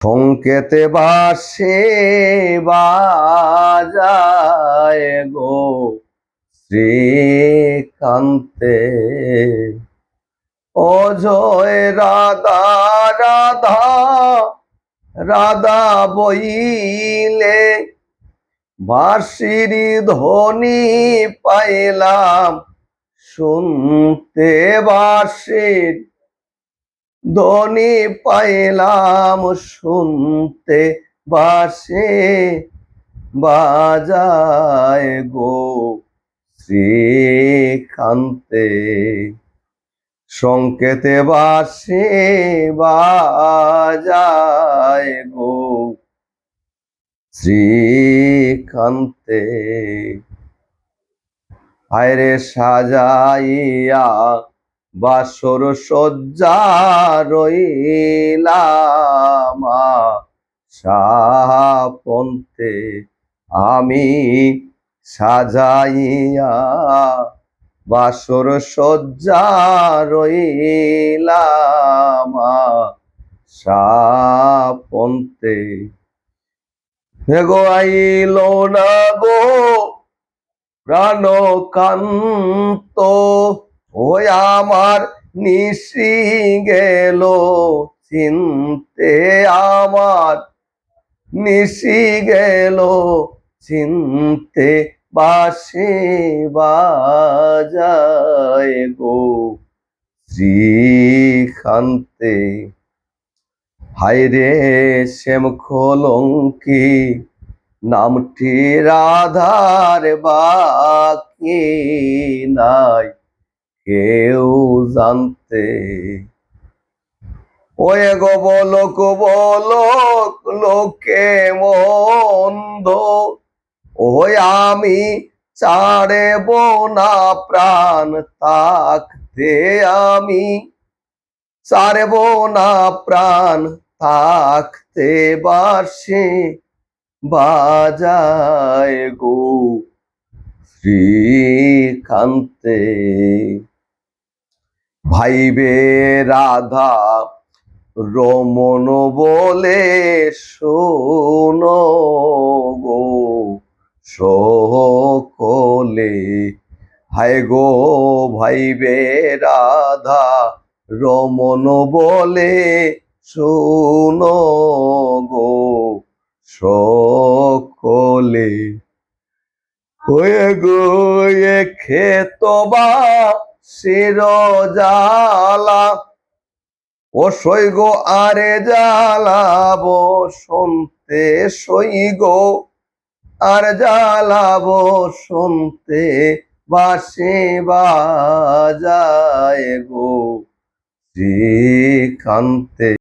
সংকেতে বাসে বাজায় গো শ্রীকান্তে, অজয় রাধা রাধা রাধা বইলে বাঁশির ধ্বনি পাইলাম শুনতে, বাঁশির ধ্বনি পাইলাম শুনতে, বাঁশি বাজায় গো শ্রীকান্তে। সংকেতে বাঁশি বাজায় গো শ্রীকান্তে। আয়রে সাজাইয়া বাসর সজ্জা রইলাম সাপন্তে, আমি সাজাইয়া বাসর সজ্জা রইলাম সাপন্তে। গো আইল না গো প্রাণকান্ত, ওই আমার নিশি গেল চিনতে, আমার নিশি গেল চিনতে, বাঁশি বাজায় গো শ্রীকান্তে। হায়রে শ্যাম কলঙ্কি নামটি রাধার বাকি নাই কেউ জানতে। ওই গো বলক বলক লোকে মন্দ, ওই আমি ছাড়ব না প্রাণ থাকতে, আমি ছাড়ব না প্রাণ থাকতে, বাঁশি বাজায় গো শ্রীকান্তে। ভাইবে রাধা রমন বলে শোনো গো সকলে, হায় গো ভাইবে রাধা রমন বলে শোনো গো সকলে। হয়ে গো খেতবা শিরজালা, ও সই গো আরে জ্বালাব শুনতে, সই গো আর জ্বালাব শুনতে, বাঁশি বাজায় গো শ্রীকান্তে।